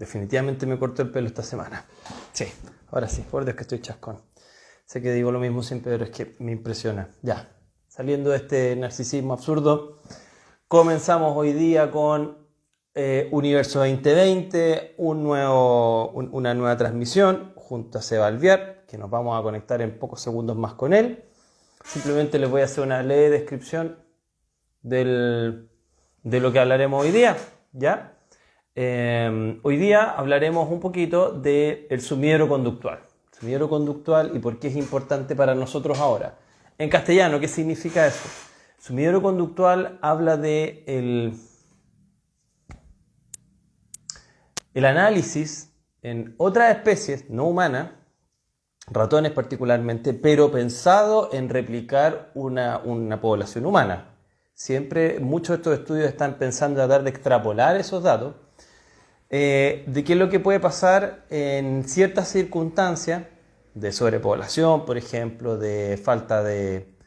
Definitivamente me corto el pelo esta semana. Sí, ahora sí, por Dios que estoy chascón. Sé que digo lo mismo siempre, pero es que me impresiona. Ya, saliendo de este narcisismo absurdo, comenzamos hoy día con Universo 2020, una nueva transmisión junto a Seba Alviar, que nos vamos a conectar en pocos segundos más con él. Simplemente les voy a hacer una leve descripción de lo que hablaremos hoy día, ¿ya? Hoy día hablaremos un poquito del sumidero conductual. Sumidero conductual y por qué es importante para nosotros ahora. En castellano, ¿qué significa eso? Sumidero conductual habla de el análisis en otras especies no humanas, ratones particularmente, pero pensado en replicar una población humana. Siempre muchos de estos estudios están pensando en tratar de extrapolar esos datos de qué es lo que puede pasar en ciertas circunstancias de sobrepoblación, por ejemplo, de falta de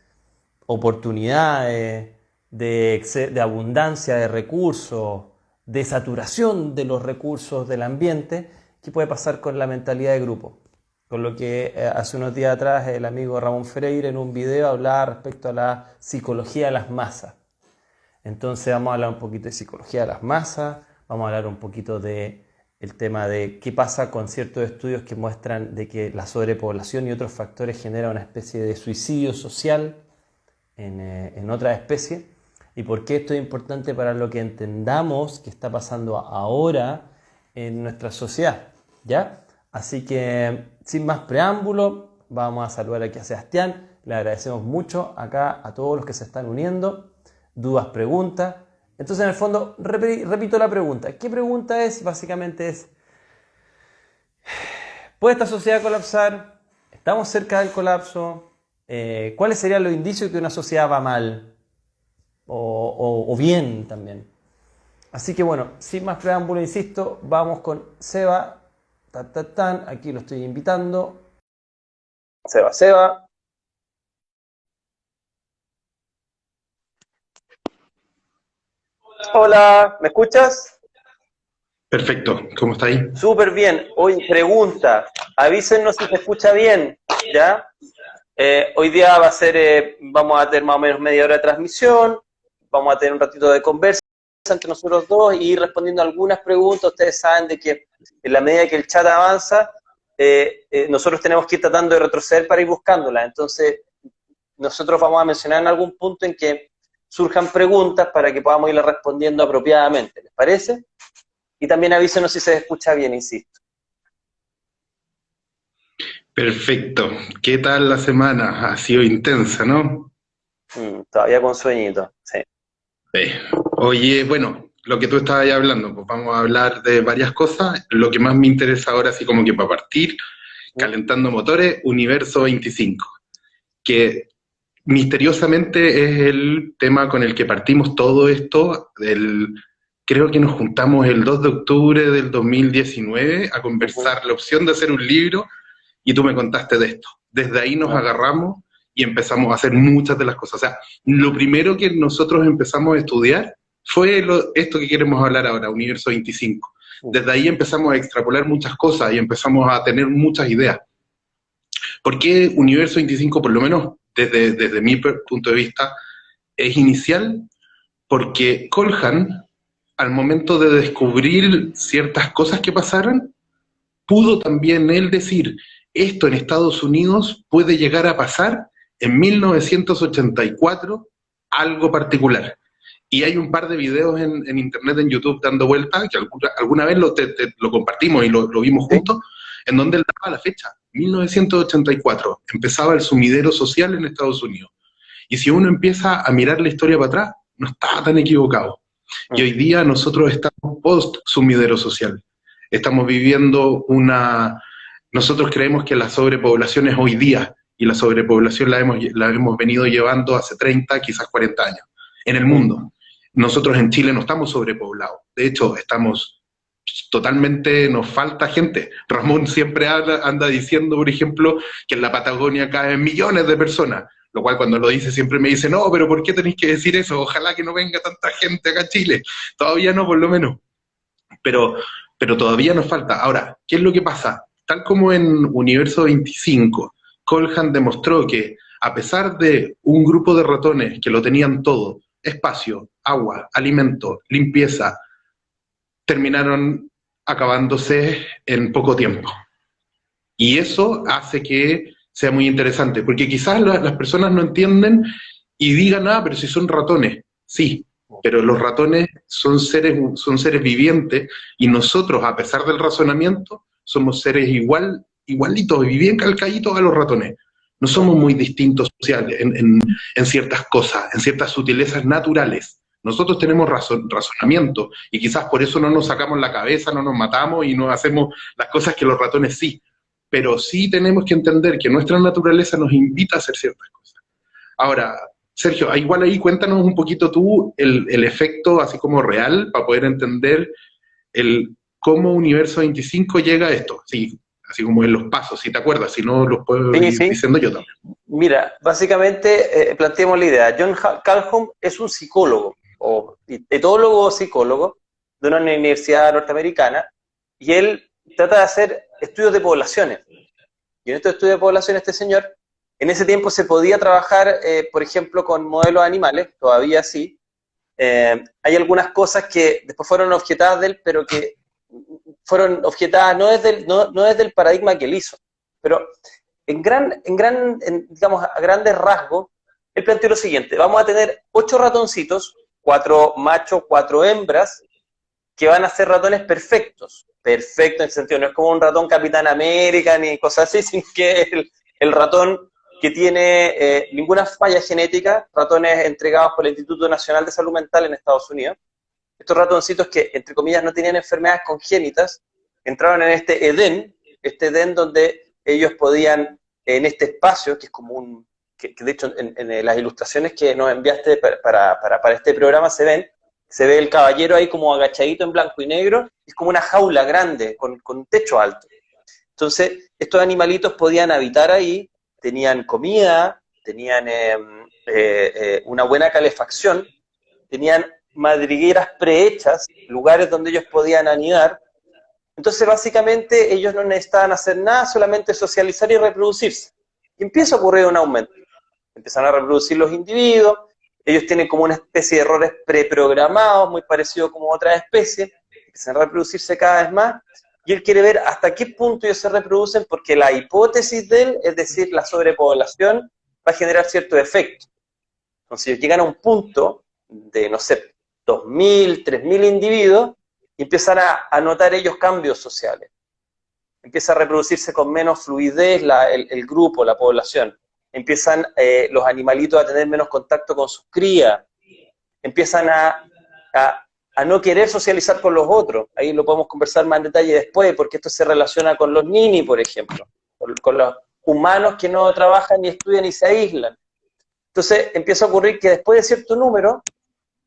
oportunidades, de abundancia de recursos, de saturación de los recursos del ambiente, qué puede pasar con la mentalidad de grupo. Con lo que hace unos días atrás el amigo Ramón Freire en un video hablaba respecto a la psicología de las masas. Entonces vamos a hablar un poquito de psicología de las masas, vamos a hablar un poquito del tema de qué pasa con ciertos estudios que muestran de que la sobrepoblación y otros factores generan una especie de suicidio social en otras especies y por qué esto es importante para lo que entendamos que está pasando ahora en nuestra sociedad, ¿ya? Así que sin más preámbulo, vamos a saludar aquí a Sebastián, le agradecemos mucho acá a todos los que se están uniendo, dudas, preguntas. Entonces, en el fondo, repito la pregunta. ¿Qué pregunta es? Básicamente es, ¿puede esta sociedad colapsar? ¿Estamos cerca del colapso? ¿Cuáles serían los indicios de que una sociedad va mal? O bien también. Así que bueno, sin más preámbulo, insisto, vamos con Seba. Aquí lo estoy invitando. Seba. Hola, ¿me escuchas? Perfecto, ¿cómo está ahí? Súper bien. Hoy pregunta, avísenos si se escucha bien, ¿ya? Hoy día vamos a tener más o menos media hora de transmisión, vamos a tener un ratito de conversa entre nosotros dos y ir respondiendo algunas preguntas. Ustedes saben de que en la medida que el chat avanza, nosotros tenemos que ir tratando de retroceder para ir buscándolas. Entonces, nosotros vamos a mencionar en algún punto en que surjan preguntas para que podamos irlas respondiendo apropiadamente. ¿Les parece? Y también avísenos si se escucha bien, insisto. Perfecto. ¿Qué tal la semana? Ha sido intensa, ¿no? Todavía con sueñito, sí. Oye, bueno, lo que tú estabas ya hablando, pues vamos a hablar de varias cosas. Lo que más me interesa ahora, así como que para partir, calentando motores, Universo 25, que misteriosamente es el tema con el que partimos todo esto. Creo que nos juntamos el 2 de octubre del 2019 a conversar la opción de hacer un libro y tú me contaste de esto. Desde ahí nos agarramos y empezamos a hacer muchas de las cosas. O sea, lo primero que nosotros empezamos a estudiar fue esto que queremos hablar ahora, Universo 25. Desde ahí empezamos a extrapolar muchas cosas y empezamos a tener muchas ideas. ¿Por qué Universo 25, por lo menos desde mi punto de vista, es inicial? Porque Colhan, al momento de descubrir ciertas cosas que pasaron, pudo también él decir, esto en Estados Unidos puede llegar a pasar en 1984, algo particular. Y hay un par de videos en internet, en YouTube, dando vueltas, que alguna vez lo compartimos y lo vimos juntos, en donde él daba la fecha, 1984, empezaba el sumidero social en Estados Unidos. Y si uno empieza a mirar la historia para atrás, no estaba tan equivocado. Y hoy día nosotros estamos post-sumidero social. Estamos viviendo nosotros creemos que la sobrepoblación es hoy día, y la sobrepoblación la hemos venido llevando hace 30, quizás 40 años, en el mundo. Nosotros en Chile no estamos sobrepoblados. De hecho, estamos totalmente, nos falta gente. Ramón siempre anda diciendo, por ejemplo, que en la Patagonia caen millones de personas, lo cual cuando lo dice siempre me dice, no, pero ¿por qué tenéis que decir eso? Ojalá que no venga tanta gente acá a Chile. Todavía no, por lo menos. Pero pero todavía nos falta. Ahora, ¿qué es lo que pasa? Tal como en Universo 25, Colhan demostró que a pesar de un grupo de ratones que lo tenían todo, espacio, agua, alimento, limpieza, terminaron acabándose en poco tiempo. Y eso hace que sea muy interesante, porque quizás las personas no entienden y digan, ah, pero si son ratones. Sí, pero los ratones son seres vivientes y nosotros, a pesar del razonamiento, somos seres igualitos y bien calcaditos a los ratones. No somos muy distintos sociales en ciertas cosas, en ciertas sutilezas naturales. Nosotros tenemos razonamiento y quizás por eso no nos sacamos la cabeza, no nos matamos y no hacemos las cosas que los ratones sí. Pero sí tenemos que entender que nuestra naturaleza nos invita a hacer ciertas cosas. Ahora, Sergio, igual ahí cuéntanos un poquito tú el efecto así como real para poder entender cómo Universo 25 llega a esto, sí, así como en los pasos, si te acuerdas, si no los puedo ir diciendo yo también. Mira, básicamente planteemos la idea. John Calhoun es un psicólogo, o etólogo o psicólogo, de una universidad norteamericana, y él trata de hacer estudios de poblaciones. Y en estos estudios de población este señor, en ese tiempo se podía trabajar, por ejemplo, con modelos animales, todavía sí. Hay algunas cosas que después fueron objetadas de él, pero que fueron objetadas no desde el paradigma que él hizo. Pero digamos, a grandes rasgos, él planteó lo siguiente: vamos a tener 8 ratoncitos, 4 machos, 4 hembras, que van a ser ratones perfectos. Perfecto en el sentido, no es como un ratón Capitán América ni cosas así, sino que el ratón que tiene ninguna falla genética, ratones entregados por el Instituto Nacional de Salud Mental en Estados Unidos. Estos ratoncitos que, entre comillas, no tenían enfermedades congénitas, entraron en este Edén donde ellos podían, en este espacio, que es como que de hecho en las ilustraciones que nos enviaste para este programa se ve el caballero ahí como agachadito en blanco y negro, es como una jaula grande, con un techo alto. Entonces, estos animalitos podían habitar ahí, tenían comida, tenían una buena calefacción, tenían madrigueras prehechas, lugares donde ellos podían anidar. Entonces, básicamente, ellos no necesitaban hacer nada, solamente socializar y reproducirse. Y empieza a ocurrir un aumento. Empiezan a reproducir los individuos, ellos tienen como una especie de errores preprogramados, muy parecido como otras especies, empiezan a reproducirse cada vez más, y él quiere ver hasta qué punto ellos se reproducen, porque la hipótesis de él, es decir, la sobrepoblación, va a generar cierto efecto. Entonces ellos llegan a un punto de, no sé, 2.000, 3.000 individuos, y empiezan a notar ellos cambios sociales. Empieza a reproducirse con menos fluidez el grupo, la población. Empiezan los animalitos a tener menos contacto con sus crías, empiezan a no querer socializar con los otros. Ahí lo podemos conversar más en detalle después, porque esto se relaciona con los ninis, por ejemplo, con los humanos que no trabajan ni estudian y se aíslan. Entonces empieza a ocurrir que después de cierto número,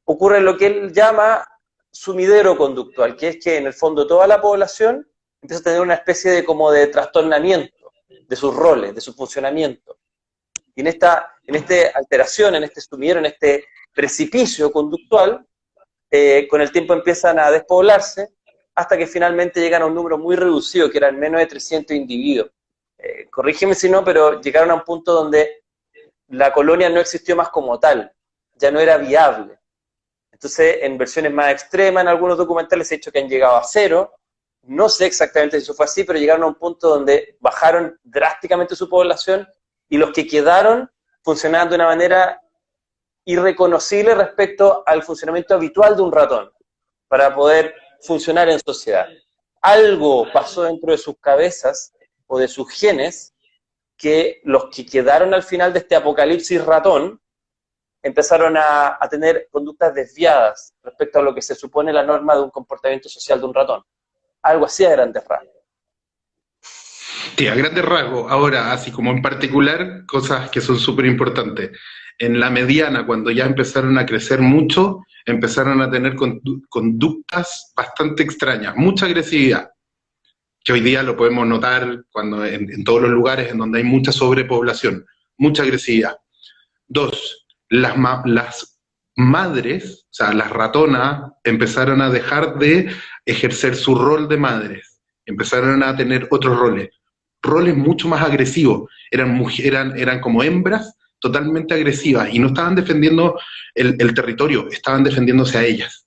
ocurre lo que él llama sumidero conductual, que es que en el fondo toda la población empieza a tener una especie de como de trastornamiento de sus roles, de su funcionamiento. Y en esta alteración, en este sumidero, en este precipicio conductual, con el tiempo empiezan a despoblarse hasta que finalmente llegan a un número muy reducido, que eran menos de 300 individuos. Corrígeme si no, pero llegaron a un punto donde la colonia no existió más como tal, ya no era viable. Entonces, en versiones más extremas, en algunos documentales se ha dicho que han llegado a 0, no sé exactamente si eso fue así, pero llegaron a un punto donde bajaron drásticamente su población, y los que quedaron funcionaban de una manera irreconocible respecto al funcionamiento habitual de un ratón, para poder funcionar en sociedad. Algo pasó dentro de sus cabezas o de sus genes, que los que quedaron al final de este apocalipsis ratón empezaron a tener conductas desviadas respecto a lo que se supone la norma de un comportamiento social de un ratón. Algo así a grandes rasgos. Sí, a grandes rasgos. Ahora, así como en particular, cosas que son súper importantes. En la mediana, cuando ya empezaron a crecer mucho, empezaron a tener conductas bastante extrañas, mucha agresividad, que hoy día lo podemos notar cuando en todos los lugares en donde hay mucha sobrepoblación, mucha agresividad. 2, las madres, o sea, las ratonas, empezaron a dejar de ejercer su rol de madres, empezaron a tener otros roles mucho más agresivos, eran como hembras totalmente agresivas y no estaban defendiendo el territorio, estaban defendiéndose a ellas.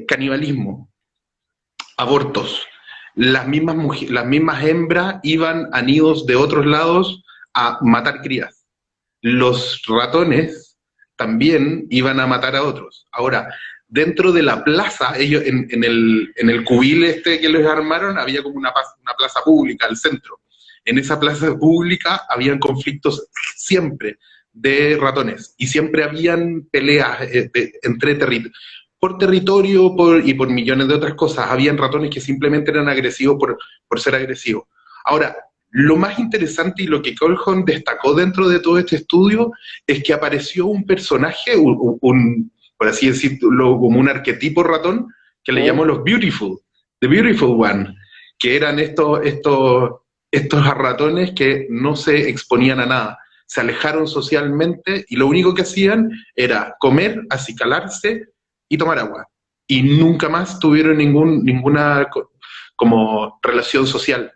Canibalismo, abortos. Las mismas hembras iban a nidos de otros lados a matar crías. Los ratones también iban a matar a otros. Ahora, dentro de la plaza, ellos en el cubil este que les armaron, había como una plaza pública al centro. En esa plaza pública habían conflictos siempre de ratones y siempre habían peleas por territorio y por millones de otras cosas. Habían ratones que simplemente eran agresivos por ser agresivos. Ahora, lo más interesante y lo que Colhoun destacó dentro de todo este estudio es que apareció un personaje, por así decirlo, como un arquetipo ratón, que le llamó los Beautiful, The Beautiful One, que eran estos ratones que no se exponían a nada, se alejaron socialmente y lo único que hacían era comer, acicalarse y tomar agua. Y nunca más tuvieron ninguna como relación social.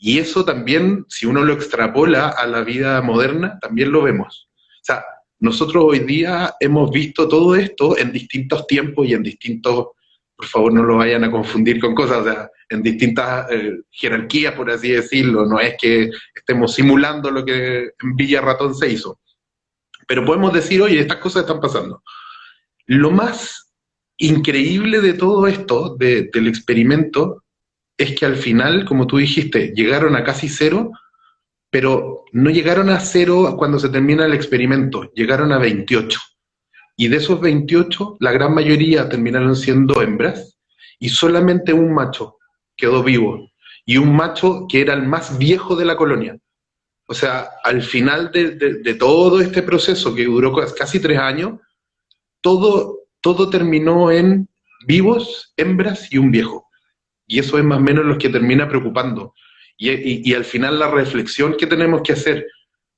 Y eso también, si uno lo extrapola a la vida moderna, también lo vemos. O sea, nosotros hoy día hemos visto todo esto en distintos tiempos y en distintos, por favor no lo vayan a confundir con cosas, o sea, en distintas jerarquías, por así decirlo. No es que estemos simulando lo que en Villa Ratón se hizo. Pero podemos decir, oye, estas cosas están pasando. Lo más increíble de todo esto, del experimento, es que al final, como tú dijiste, llegaron a casi cero, pero no llegaron a cero cuando se termina el experimento, llegaron a 28. Y de esos 28, la gran mayoría terminaron siendo hembras, y solamente un macho quedó vivo, y un macho que era el más viejo de la colonia. O sea, al final de todo este proceso, que duró casi 3 años, todo terminó en vivos, hembras y un viejo. Y eso es más o menos lo que termina preocupando. Y al final la reflexión que tenemos que hacer,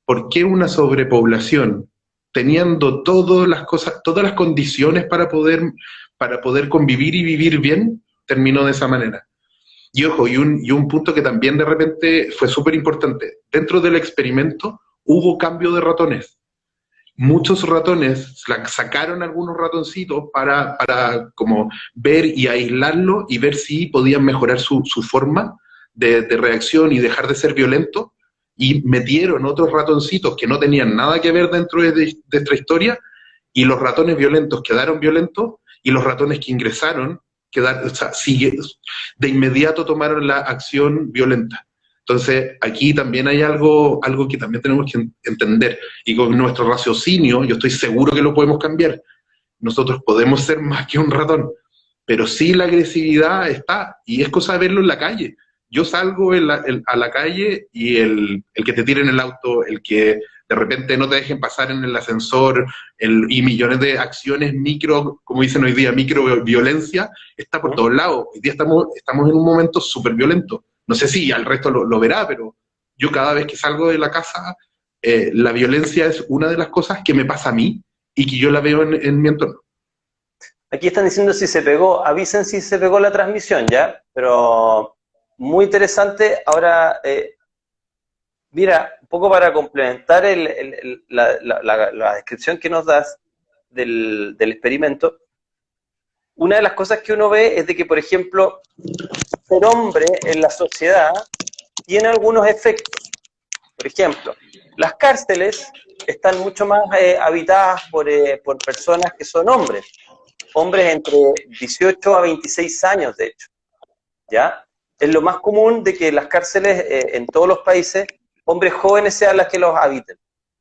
¿por qué una sobrepoblación, teniendo todas las cosas, todas las condiciones para poder convivir y vivir bien, terminó de esa manera? Y ojo, y un punto que también de repente fue súper importante, dentro del experimento hubo cambio de ratones. Muchos ratones, sacaron algunos ratoncitos para como ver y aislarlo y ver si podían mejorar su forma de reacción y dejar de ser violento, y metieron otros ratoncitos que no tenían nada que ver dentro de esta historia, y los ratones violentos quedaron violentos, y los ratones que ingresaron quedaron, o sea, de inmediato tomaron la acción violenta. Entonces, aquí también hay algo que también tenemos que entender, y con nuestro raciocinio, yo estoy seguro que lo podemos cambiar. Nosotros podemos ser más que un ratón, pero sí la agresividad está, y es cosa de verlo en la calle. Yo salgo a la calle y el que te tire en el auto, el que de repente no te dejen pasar en el ascensor, y millones de acciones como dicen hoy día, micro violencia, está por todos lados. Hoy día estamos en un momento súper violento. No sé si al resto lo verá, pero yo cada vez que salgo de la casa, la violencia es una de las cosas que me pasa a mí y que yo la veo en mi entorno. Aquí están diciendo si se pegó, avisen si se pegó la transmisión, ¿ya? Pero muy interesante. Ahora, mira, un poco para complementar la descripción que nos das del experimento, una de las cosas que uno ve es de que, por ejemplo, ser hombre en la sociedad tiene algunos efectos. Por ejemplo, las cárceles están mucho más habitadas por personas que son hombres entre 18 a 26 años, de hecho, ¿ya? Es lo más común de que las cárceles en todos los países, hombres jóvenes sean las que los habiten.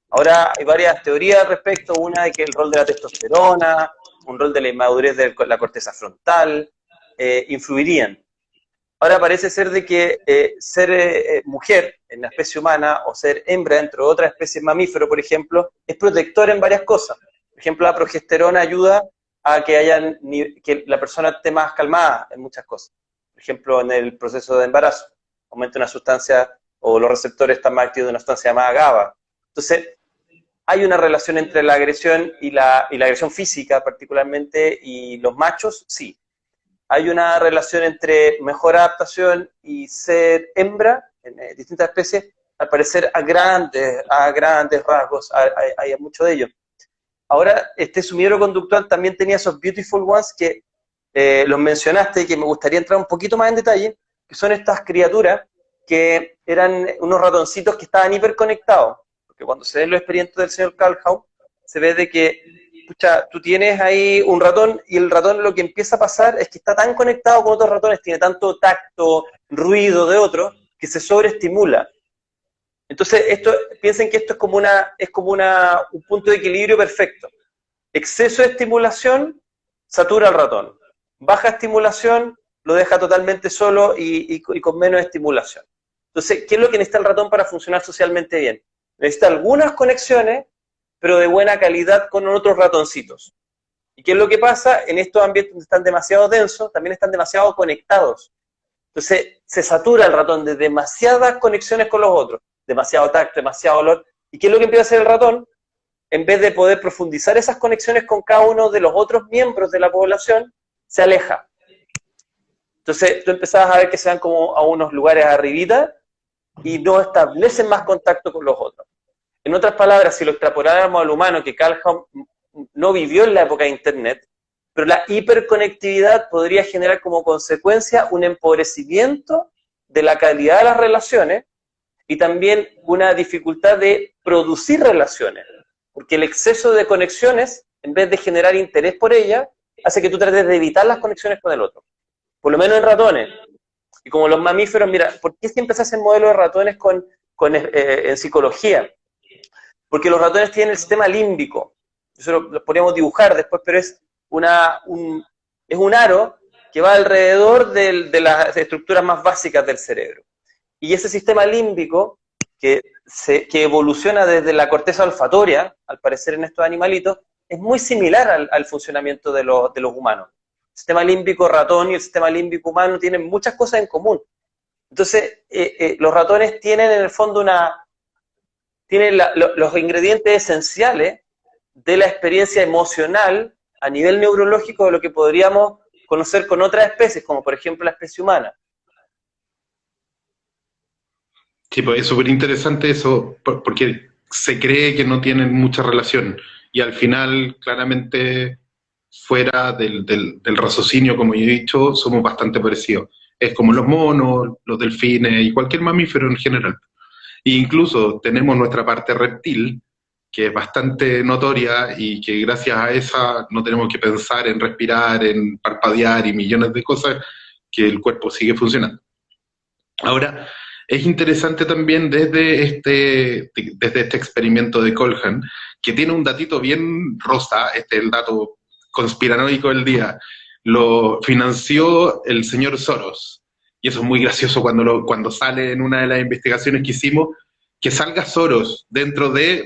Ahora hay varias teorías al respecto, una de que el rol de la testosterona, un rol de la inmadurez de la corteza frontal, influirían. Ahora parece ser de que ser mujer en la especie humana o ser hembra dentro de otra especie mamífero, por ejemplo, es protector en varias cosas. Por ejemplo, la progesterona ayuda a que la persona esté más calmada en muchas cosas. Por ejemplo, en el proceso de embarazo, aumenta una sustancia, o los receptores están más activos de una sustancia llamada GABA. Entonces, ¿Hay una relación entre la agresión y la agresión física particularmente y los machos? Sí. ¿Hay una relación entre mejor adaptación y ser hembra en distintas especies? Al parecer a grandes rasgos hay mucho de ello. Ahora, este sumidero conductual también tenía esos beautiful ones que los mencionaste y que me gustaría entrar un poquito más en detalle, que son estas criaturas que eran unos ratoncitos que estaban hiperconectados. Porque cuando se ven los experimentos del señor Calhoun, se ve de que pucha, tú tienes ahí un ratón y el ratón lo que empieza a pasar es que está tan conectado con otros ratones, tiene tanto tacto, ruido de otros, que se sobreestimula. Entonces, piensen que esto es como un punto de equilibrio perfecto. Exceso de estimulación satura al ratón. Baja estimulación lo deja totalmente solo y con menos estimulación. Entonces, ¿qué es lo que necesita el ratón para funcionar socialmente bien? Necesita algunas conexiones, pero de buena calidad con otros ratoncitos. ¿Y qué es lo que pasa? En estos ambientes donde están demasiado densos, también están demasiado conectados. Entonces, se satura el ratón de demasiadas conexiones con los otros. Demasiado tacto, demasiado olor. ¿Y qué es lo que empieza a hacer el ratón? En vez de poder profundizar esas conexiones con cada uno de los otros miembros de la población, se aleja. Entonces, tú empezabas a ver que se van como a unos lugares arribita y no establecen más contacto con los otros. En otras palabras, si lo extrapoláramos al humano, que Calhoun no vivió en la época de Internet, pero la hiperconectividad podría generar como consecuencia un empobrecimiento de la calidad de las relaciones y también una dificultad de producir relaciones, porque el exceso de conexiones, en vez de generar interés por ellas, hace que tú trates de evitar las conexiones con el otro, por lo menos en ratones. Y como los mamíferos, mira, ¿por qué siempre se hacen modelos de ratones en psicología? Porque los ratones tienen el sistema límbico, eso lo podríamos dibujar después, pero es un aro que va alrededor de las estructuras más básicas del cerebro. Y ese sistema límbico, que evoluciona desde la corteza olfatoria, al parecer en estos animalitos, es muy similar al funcionamiento de los humanos. El sistema límbico ratón y el sistema límbico humano tienen muchas cosas en común. Entonces, los ratones tienen en el fondo los ingredientes esenciales de la experiencia emocional a nivel neurológico de lo que podríamos conocer con otras especies, como por ejemplo la especie humana. Sí, pues es súper interesante eso, porque se cree que no tienen mucha relación y al final, claramente, fuera del raciocinio, como yo he dicho, somos bastante parecidos. Es como los monos, los delfines y cualquier mamífero en general. E incluso tenemos nuestra parte reptil, que es bastante notoria y que gracias a esa no tenemos que pensar en respirar, en parpadear y millones de cosas, que el cuerpo sigue funcionando. Ahora, es interesante también desde este experimento de Colhan, que tiene un datito bien rosa, este es el dato conspiranoico del día, lo financió el señor Soros, y eso es muy gracioso cuando sale en una de las investigaciones que hicimos, que salga Soros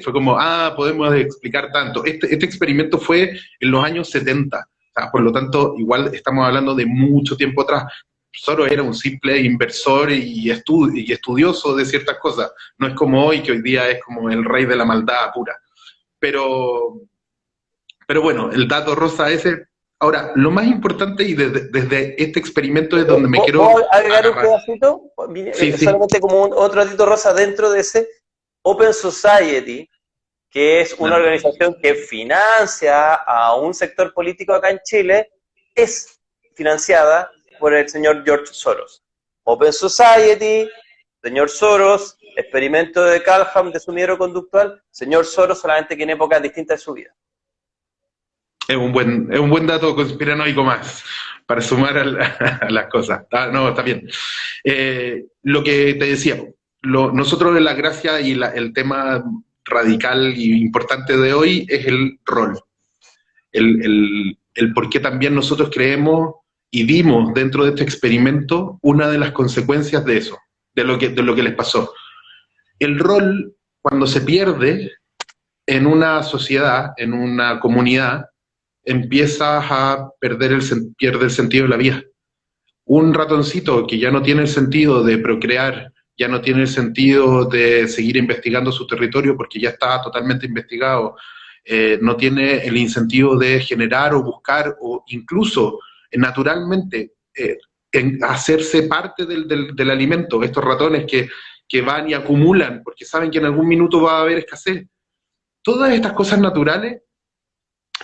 fue como, podemos explicar tanto. Este experimento fue en los años 70, o sea, por lo tanto, igual estamos hablando de mucho tiempo atrás. Soros era un simple inversor y estudioso de ciertas cosas. No es como hoy, que hoy día es como el rey de la maldad pura. Pero bueno, el dato rosa ese. Ahora, lo más importante, y desde este experimento es donde me quiero ¿Puedo agregar un pedacito? Sí, solamente como otro datito rosa dentro de ese Open Society, que es una organización que financia a un sector político acá en Chile, es financiada por el señor George Soros. Open Society, señor Soros, experimento de Calhoun de sumidero conductual, señor Soros, solamente que en épocas distintas de su vida. Es un buen dato conspiranoico más, para sumar a las cosas. No, está bien. Lo que te decía, nosotros la gracia y el tema radical y importante de hoy es el rol. El por qué también nosotros creemos y vimos dentro de este experimento una de las consecuencias de eso, de lo que les pasó. El rol, cuando se pierde en una sociedad, en una comunidad, empiezas a pierde el sentido de la vida. Un ratoncito que ya no tiene el sentido de procrear ya no tiene el sentido de seguir investigando su territorio porque ya está totalmente investigado, no tiene el incentivo de generar o buscar o incluso naturalmente hacerse parte del alimento. Estos ratones que van y acumulan porque saben que en algún minuto va a haber escasez. Todas estas cosas naturales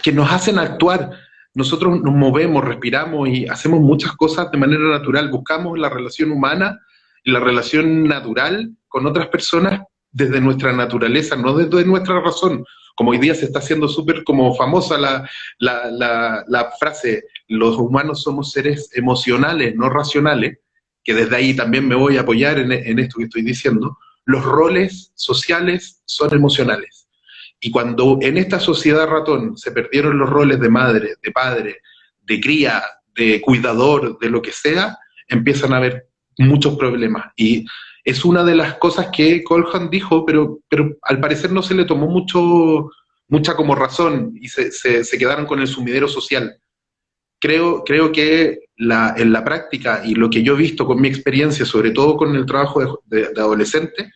que nos hacen actuar. Nosotros nos movemos, respiramos y hacemos muchas cosas de manera natural. Buscamos la relación humana y la relación natural con otras personas desde nuestra naturaleza, no desde nuestra razón. Como hoy día se está haciendo súper como famosa la frase, los humanos somos seres emocionales, no racionales, que desde ahí también me voy a apoyar en esto que estoy diciendo. Los roles sociales son emocionales. Y cuando en esta sociedad ratón se perdieron los roles de madre, de padre, de cría, de cuidador, de lo que sea, empiezan a haber muchos problemas. Y es una de las cosas que Colhan dijo, pero al parecer no se le tomó mucha como razón y se quedaron con el sumidero social. Creo que en la práctica y lo que yo he visto con mi experiencia, sobre todo con el trabajo de adolescente,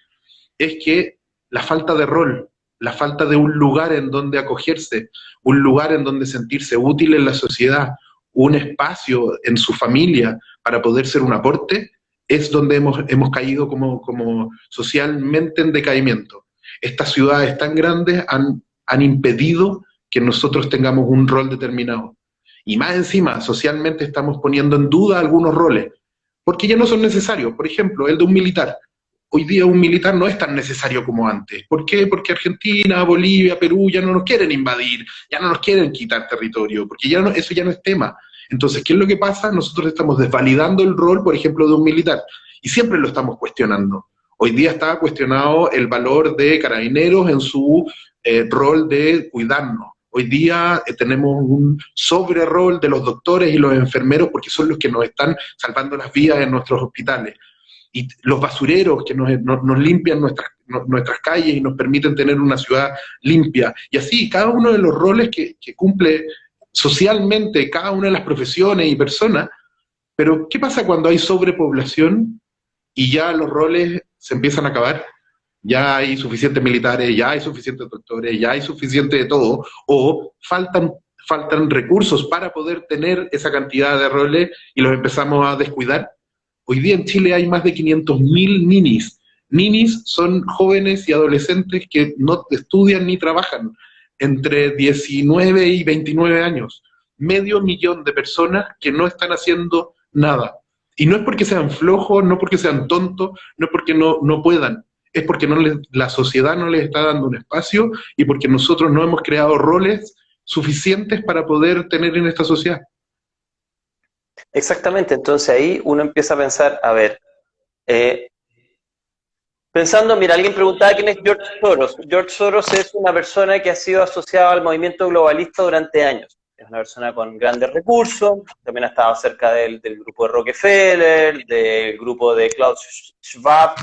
es que la falta de rol, la falta de un lugar en donde acogerse, un lugar en donde sentirse útil en la sociedad, un espacio en su familia para poder ser un aporte, es donde hemos caído como socialmente en decaimiento. Estas ciudades tan grandes han impedido que nosotros tengamos un rol determinado. Y más encima, socialmente estamos poniendo en duda algunos roles, porque ya no son necesarios. Por ejemplo, el de un militar. Hoy día un militar no es tan necesario como antes. ¿Por qué? Porque Argentina, Bolivia, Perú ya no nos quieren invadir, ya no nos quieren quitar territorio, porque eso ya no es tema. Entonces, ¿qué es lo que pasa? Nosotros estamos desvalidando el rol, por ejemplo, de un militar, y siempre lo estamos cuestionando. Hoy día está cuestionado el valor de Carabineros en su rol de cuidarnos. Hoy día tenemos un sobre-rol de los doctores y los enfermeros porque son los que nos están salvando las vidas en nuestros hospitales. Y los basureros que nos limpian nuestras calles y nos permiten tener una ciudad limpia. Y así, cada uno de los roles que cumple socialmente cada una de las profesiones y personas. Pero, ¿qué pasa cuando hay sobrepoblación y ya los roles se empiezan a acabar? Ya hay suficientes militares, ya hay suficientes doctores, ya hay suficiente de todo, o faltan recursos para poder tener esa cantidad de roles y los empezamos a descuidar. Hoy día en Chile hay más de 500.000 ninis. Ninis son jóvenes y adolescentes que no estudian ni trabajan, entre 19 y 29 años. 500.000 de personas que no están haciendo nada. Y no es porque sean flojos, no porque sean tontos, no es porque no puedan, es porque la sociedad no les está dando un espacio y porque nosotros no hemos creado roles suficientes para poder tener en esta sociedad. Exactamente, entonces ahí uno empieza a pensar, a ver, pensando, mira, alguien preguntaba quién es George Soros. George Soros es una persona que ha sido asociada al movimiento globalista durante años. Es una persona con grandes recursos, también ha estado cerca del grupo de Rockefeller, del grupo de Klaus Schwab,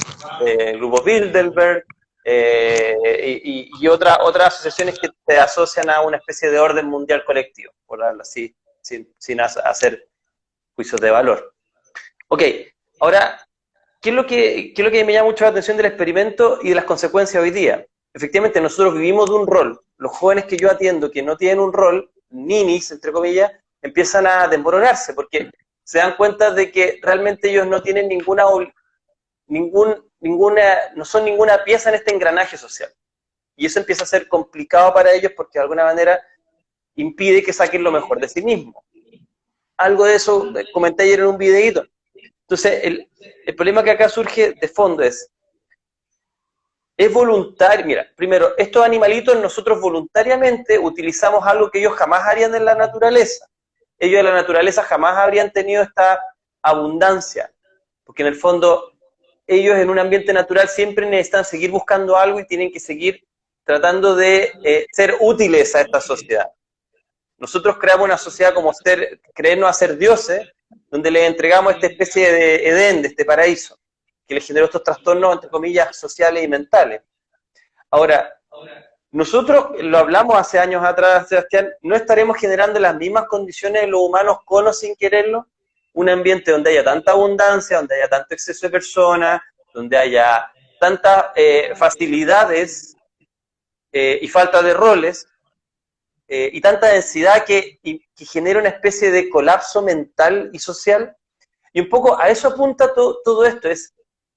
del grupo Bilderberg, y otras asociaciones que te asocian a una especie de orden mundial colectivo, por hablarlo así, sin hacer juicios de valor. Ok, ahora, ¿qué es lo que me llama mucho la atención del experimento y de las consecuencias hoy día? Efectivamente, nosotros vivimos de un rol. Los jóvenes que yo atiendo que no tienen un rol, ninis, entre comillas, empiezan a desmoronarse porque se dan cuenta de que realmente ellos no tienen no son ninguna pieza en este engranaje social. Y eso empieza a ser complicado para ellos porque de alguna manera impide que saquen lo mejor de sí mismos. Algo de eso comenté ayer en un videíto. Entonces, el problema que acá surge de fondo es voluntario. Mira, primero, estos animalitos nosotros voluntariamente utilizamos algo que ellos jamás harían en la naturaleza. Ellos en la naturaleza jamás habrían tenido esta abundancia, porque en el fondo ellos en un ambiente natural siempre necesitan seguir buscando algo y tienen que seguir tratando de ser útiles a esta sociedad. Nosotros creamos una sociedad como creernos a ser dioses, donde les entregamos esta especie de Edén, de este paraíso, que les generó estos trastornos, entre comillas, sociales y mentales. Ahora, nosotros, lo hablamos hace años atrás, Sebastián, ¿no estaremos generando las mismas condiciones de los humanos con o sin quererlo? Un ambiente donde haya tanta abundancia, donde haya tanto exceso de personas, donde haya tantas facilidades y falta de roles, y tanta densidad que genera una especie de colapso mental y social. Y un poco a eso apunta todo esto.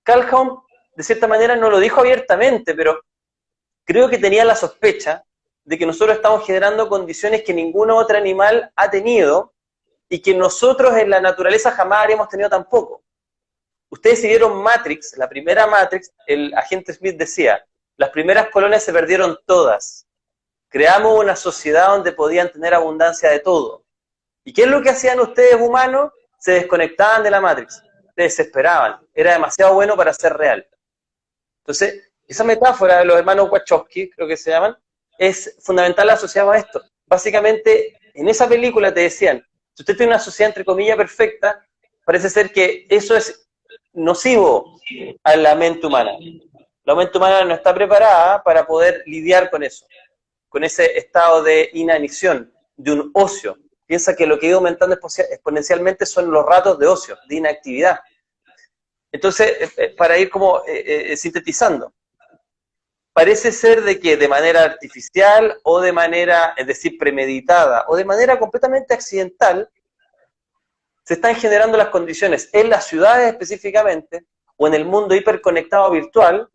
Calhoun, de cierta manera, no lo dijo abiertamente, pero creo que tenía la sospecha de que nosotros estamos generando condiciones que ningún otro animal ha tenido y que nosotros en la naturaleza jamás habríamos tenido tampoco. Ustedes si vieron Matrix, la primera Matrix, el agente Smith decía, las primeras colonias se perdieron todas. Creamos una sociedad donde podían tener abundancia de todo. ¿Y qué es lo que hacían ustedes humanos? Se desconectaban de la Matrix, se desesperaban. Era demasiado bueno para ser real. Entonces, esa metáfora de los hermanos Wachowski, creo que se llaman, es fundamental asociada a esto. Básicamente, en esa película te decían, si usted tiene una sociedad entre comillas perfecta, parece ser que eso es nocivo a la mente humana. La mente humana no está preparada para poder lidiar con eso, con ese estado de inanición, de un ocio. Piensa que lo que ha ido aumentando exponencialmente son los ratos de ocio, de inactividad. Entonces, para ir como sintetizando, parece ser de que de manera artificial o de manera, es decir, premeditada o de manera completamente accidental, se están generando las condiciones en las ciudades específicamente o en el mundo hiperconectado virtual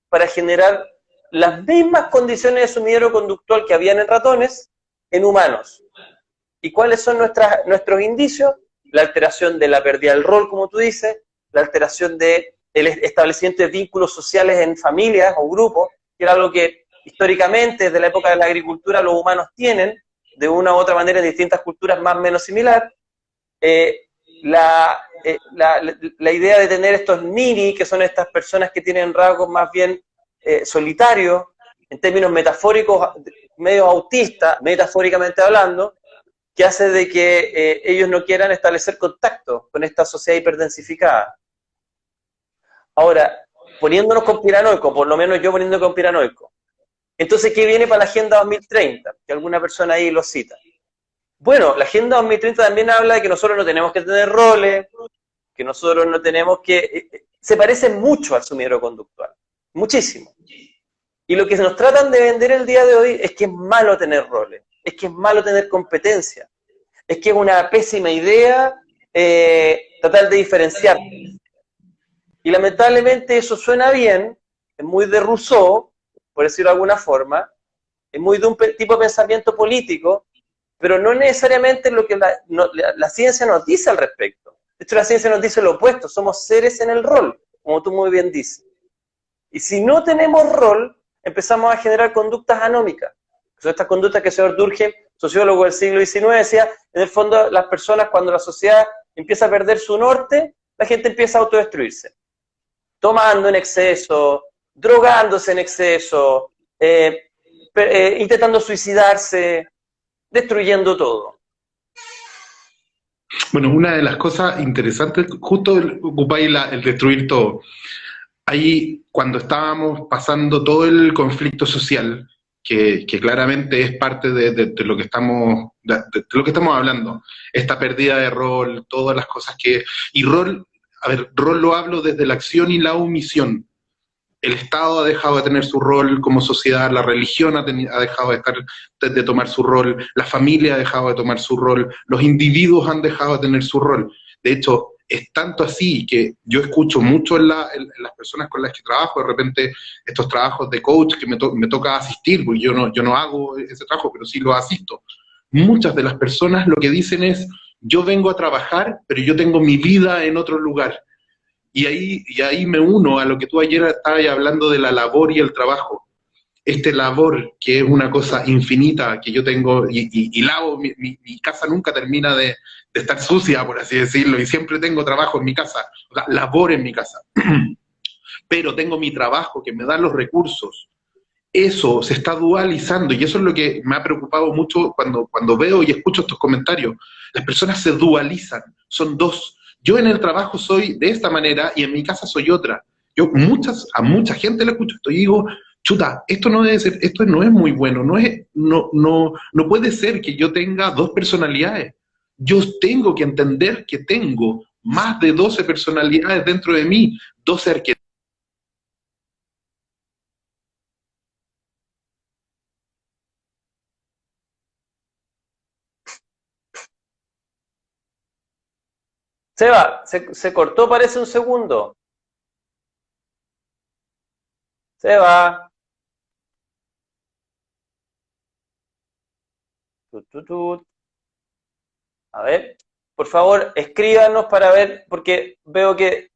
para generar las mismas condiciones de sumidero conductual que habían en ratones en humanos. ¿Y cuáles son nuestros indicios? La alteración de la pérdida del rol, como tú dices, la alteración del establecimiento de vínculos sociales en familias o grupos, que era algo que históricamente, desde la época de la agricultura, los humanos tienen, de una u otra manera en distintas culturas más o menos similar. La idea de tener estos nini, que son estas personas que tienen rasgos más bien solitarios, en términos metafóricos, medio autistas, metafóricamente hablando, que hace de que ellos no quieran establecer contacto con esta sociedad hiperdensificada. Ahora, poniéndonos con piranoico, por lo menos yo poniéndome con piranoico, entonces, ¿qué viene para la Agenda 2030? Que alguna persona ahí lo cita. Bueno, la Agenda 2030 también habla de que nosotros no tenemos que tener roles, que nosotros no tenemos que... se parece mucho al sumidero conductual, muchísimo. Y lo que nos tratan de vender el día de hoy es que es malo tener roles, es que es malo tener competencia, es que es una pésima idea tratar de diferenciar. Y lamentablemente eso suena bien, es muy de Rousseau, por decirlo de alguna forma, es muy de un tipo de pensamiento político, pero no necesariamente lo que la ciencia nos dice al respecto. De hecho, la ciencia nos dice lo opuesto, somos seres en el rol, como tú muy bien dices. Y si no tenemos rol, empezamos a generar conductas anómicas. Son estas conductas que el señor Durkheim, sociólogo del siglo XIX, decía, en el fondo las personas cuando la sociedad empieza a perder su norte, la gente empieza a autodestruirse. Tomando en exceso, drogándose en exceso, intentando suicidarse, destruyendo todo. Bueno, una de las cosas interesantes, justo ocupáis el destruir todo. Ahí, cuando estábamos pasando todo el conflicto social, que claramente es parte de lo que estamos lo que estamos hablando, esta pérdida de rol, todas las cosas que... Y rol, a ver, rol lo hablo desde la acción y la omisión. El Estado ha dejado de tener su rol como sociedad, la religión ha dejado de tomar su rol, la familia ha dejado de tomar su rol, los individuos han dejado de tener su rol. De hecho, es tanto así que yo escucho mucho en las personas con las que trabajo, de repente estos trabajos de coach que me toca asistir, porque yo no hago ese trabajo, pero sí lo asisto. Muchas de las personas lo que dicen es, yo vengo a trabajar, pero yo tengo mi vida en otro lugar. Y ahí me uno a lo que tú ayer estabas hablando de la labor y el trabajo. Este labor, que es una cosa infinita que yo tengo, y lavo, mi casa nunca termina de estar sucia, por así decirlo, y siempre tengo trabajo en mi casa, o sea, labor en mi casa. Pero tengo mi trabajo que me da los recursos. Eso se está dualizando, y eso es lo que me ha preocupado mucho cuando veo y escucho estos comentarios. Las personas se dualizan, son dos. Yo en el trabajo soy de esta manera y en mi casa soy otra. Yo a mucha gente le escucho esto y digo, chuta, esto no debe ser, esto no es muy bueno, no puede ser que yo tenga dos personalidades. Yo tengo que entender que tengo más de 12 personalidades dentro de mí, 12 arquetipos. Seba, se cortó parece un segundo. Seba. Tut, tut, tut. A ver, por favor, escríbanos para ver, porque veo que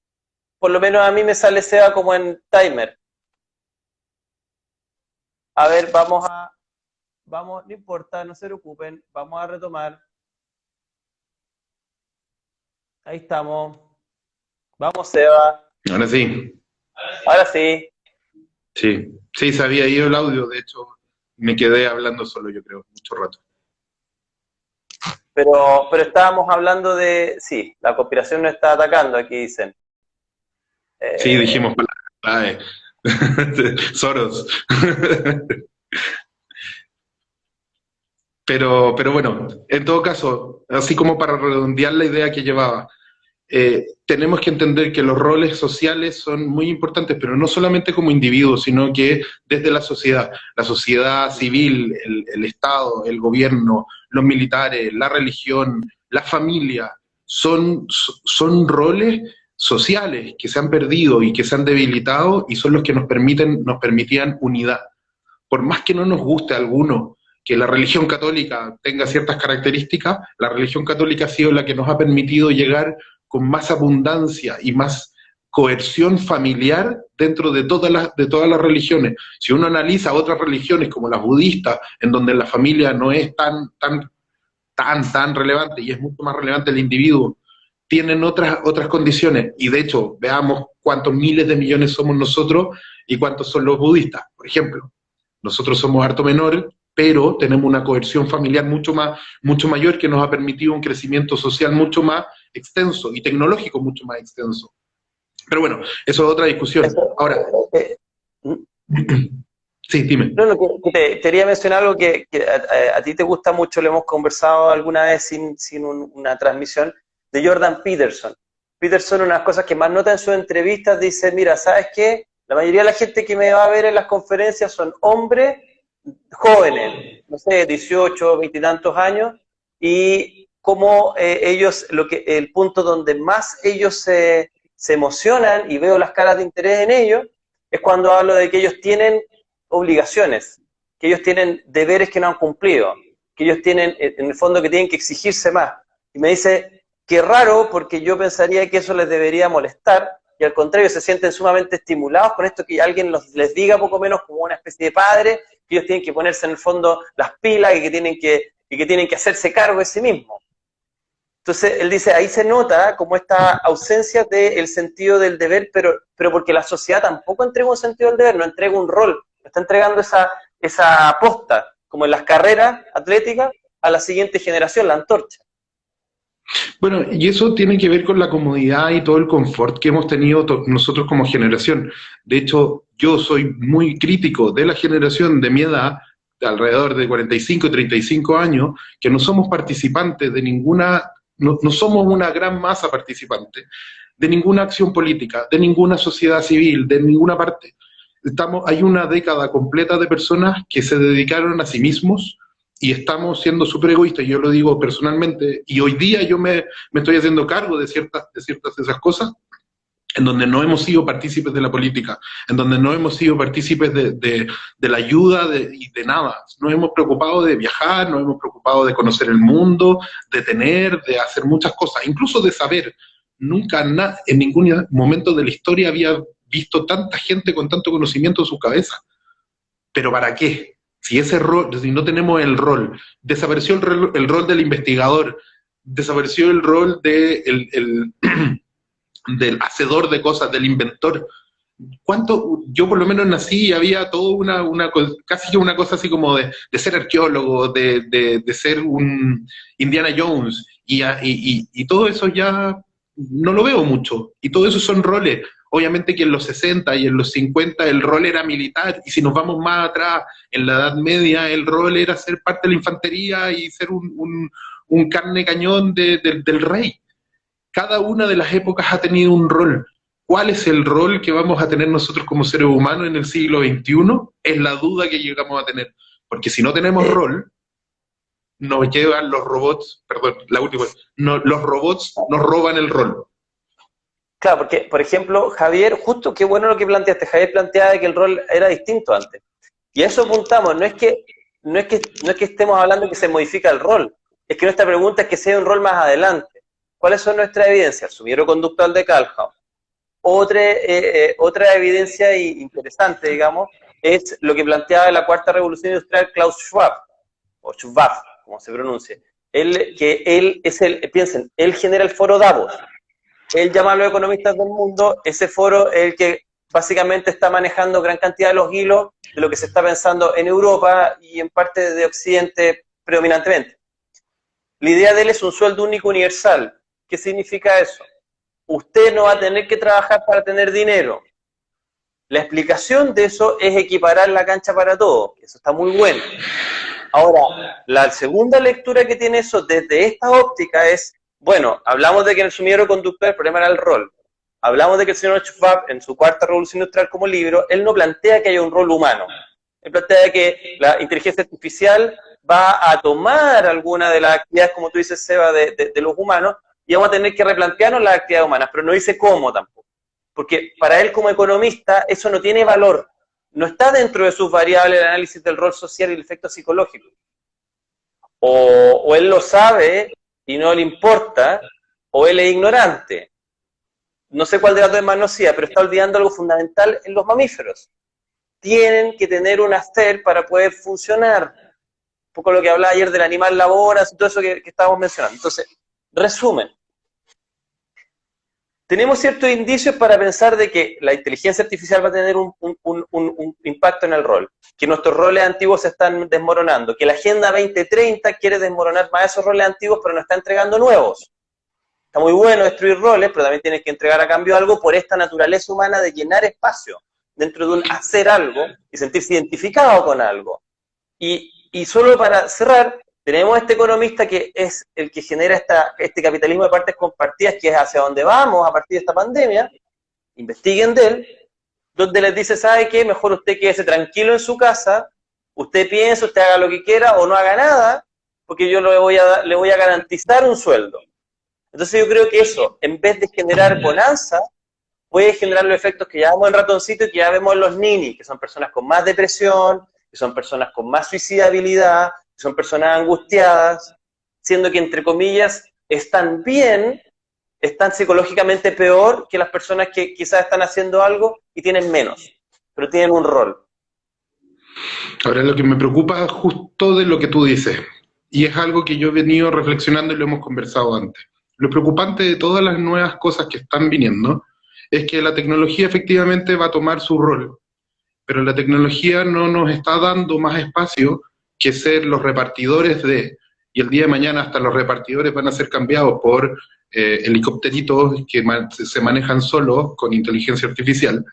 por lo menos a mí me sale Seba como en timer. A ver, vamos, no importa, no se preocupen, vamos a retomar. Ahí estamos. Vamos, Seba. Ahora sí, Ahora sí. sí. Sí, se había ido el audio, de hecho, me quedé hablando solo, yo creo, mucho rato. Pero estábamos hablando de, sí, la conspiración nos está atacando, aquí dicen. Sí, Eh, dijimos palabras clave. Soros. Pero bueno, en todo caso, así como para redondear la idea que llevaba, tenemos que entender que los roles sociales son muy importantes, pero no solamente como individuos, sino que desde la sociedad civil, el Estado, el gobierno, los militares, la religión, la familia, son roles sociales que se han perdido y que se han debilitado y son los que nos permitían unidad. Por más que no nos guste a alguno que la religión católica tenga ciertas características, la religión católica ha sido la que nos ha permitido llegar con más abundancia y más coerción familiar dentro de todas las religiones. Si uno analiza otras religiones como las budistas, en donde la familia no es tan relevante y es mucho más relevante el individuo, tienen otras condiciones. Y de hecho, veamos cuántos miles de millones somos nosotros y cuántos son los budistas, por ejemplo. Nosotros somos harto menores, pero tenemos una coerción familiar mucho mayor que nos ha permitido un crecimiento social mucho más extenso y tecnológico mucho más extenso. Pero bueno, eso es otra discusión. Ahora, eh, sí, dime. no, no, que te quería mencionar algo que a ti te gusta mucho, lo hemos conversado alguna vez sin una transmisión, de Jordan Peterson. Peterson, una de las cosas que más nota en sus entrevistas, dice, mira, ¿sabes qué? La mayoría de la gente que me va a ver en las conferencias son hombres jóvenes, no sé, 18, 20 y tantos años, y como ellos, el punto donde más ellos se emocionan y veo las caras de interés en ellos, es cuando hablo de que ellos tienen obligaciones, que ellos tienen deberes que no han cumplido, que ellos tienen, en el fondo, que tienen que exigirse más. Y me dice, qué raro, porque yo pensaría que eso les debería molestar, y al contrario, se sienten sumamente estimulados con esto que alguien les diga poco menos como una especie de padre, que ellos tienen que ponerse en el fondo las pilas y que tienen que hacerse cargo de sí mismos. Entonces, él dice, ahí se nota como esta ausencia del sentido del deber, pero porque la sociedad tampoco entrega un sentido del deber, no entrega un rol, está entregando esa posta, como en las carreras atléticas, a la siguiente generación, la antorcha. Bueno, y eso tiene que ver con la comodidad y todo el confort que hemos tenido nosotros como generación. De hecho, yo soy muy crítico de la generación de mi edad, de alrededor de 45, 35 años, que no somos participantes de ninguna, no somos una gran masa participante de ninguna acción política, de ninguna sociedad civil, de ninguna parte. Hay una década completa de personas que se dedicaron a sí mismos y estamos siendo súper egoístas, yo lo digo personalmente, y hoy día yo me estoy haciendo cargo de ciertas de esas cosas, en donde no hemos sido partícipes de la política, en donde no hemos sido partícipes de la ayuda y de nada. Nos hemos preocupado de viajar, nos hemos preocupado de conocer el mundo, de hacer muchas cosas, incluso de saber. Nunca en ningún momento de la historia había visto tanta gente con tanto conocimiento en su cabeza. ¿Pero para qué? Si ese rol, si no tenemos el rol, desapareció el rol del investigador, desapareció el rol del hacedor de cosas, del inventor. Yo por lo menos nací y había todo casi una cosa así como de ser arqueólogo, de ser un Indiana Jones, y todo eso ya no lo veo mucho, y todo eso son roles. Obviamente que en los 60 y en los 50 el rol era militar, y si nos vamos más atrás, en la Edad Media el rol era ser parte de la infantería y ser un carne cañón del rey. Cada una de las épocas ha tenido un rol. ¿Cuál es el rol que vamos a tener nosotros como seres humanos en el siglo XXI? Es la duda que llegamos a tener. Porque si no tenemos rol, nos llevan los robots, perdón, la última, no, los robots nos roban el rol. Claro, porque, por ejemplo, Javier, justo qué bueno lo que planteaste, Javier planteaba que el rol era distinto antes. Y a eso apuntamos, no es que estemos hablando de que se modifica el rol, es que nuestra pregunta es que sea un rol más adelante. ¿Cuáles son nuestras evidencias? El sumidero conductual de Calhoun. Otra evidencia interesante, digamos, es lo que planteaba en la cuarta revolución industrial Klaus Schwab, o Schwab, como se pronuncia. Piensen, él genera el foro Davos. Él llama a los economistas del mundo, ese foro es el que básicamente está manejando gran cantidad de los hilos de lo que se está pensando en Europa y en parte de Occidente predominantemente. La idea de él es un sueldo único universal. ¿Qué significa eso? Usted no va a tener que trabajar para tener dinero. La explicación de eso es equiparar la cancha para todos. Eso está muy bueno. Ahora, la segunda lectura que tiene eso desde esta óptica es, bueno, hablamos de que en el sumidero conductual el problema era el rol. Hablamos de que el señor Schwab, en su cuarta revolución industrial como libro, él no plantea que haya un rol humano. Él plantea que la inteligencia artificial va a tomar alguna de las actividades, como tú dices, Seba, de los humanos, y vamos a tener que replantearnos las actividades humanas, pero no dice cómo tampoco. Porque para él como economista eso no tiene valor. No está dentro de sus variables el análisis del rol social y el efecto psicológico. O él lo sabe y no le importa, o él es ignorante. No sé cuál de las dos es más nociva, pero está olvidando algo fundamental en los mamíferos. Tienen que tener un hacer para poder funcionar. Un poco lo que hablaba ayer del animal laboras y todo eso que estábamos mencionando. Entonces, resumen. Tenemos ciertos indicios para pensar de que la inteligencia artificial va a tener un impacto en el rol, que nuestros roles antiguos se están desmoronando, que la Agenda 2030 quiere desmoronar más esos roles antiguos, pero nos está entregando nuevos. Está muy bueno destruir roles, pero también tienes que entregar a cambio algo por esta naturaleza humana de llenar espacio dentro de un hacer algo y sentirse identificado con algo. Y solo para cerrar, tenemos este economista que es el que genera este capitalismo de partes compartidas, que es hacia donde vamos a partir de esta pandemia. Investiguen de él, donde les dice, ¿sabe qué? Mejor usted quédese tranquilo en su casa, usted piense, usted haga lo que quiera o no haga nada, porque yo le voy a garantizar un sueldo. Entonces yo creo que eso, en vez de generar bonanza, puede generar los efectos que ya vemos en Ratoncito y que ya vemos en los ninis, que son personas con más depresión, que son personas con más suicidabilidad, que son personas angustiadas, siendo que, entre comillas, están bien, están psicológicamente peor que las personas que quizás están haciendo algo y tienen menos, pero tienen un rol. Ahora, lo que me preocupa es justo de lo que tú dices, y es algo que yo he venido reflexionando y lo hemos conversado antes. Lo preocupante de todas las nuevas cosas que están viniendo es que la tecnología efectivamente va a tomar su rol, pero la tecnología no nos está dando más espacio que ser los repartidores y el día de mañana hasta los repartidores van a ser cambiados por helicópteritos que se manejan solos con inteligencia artificial,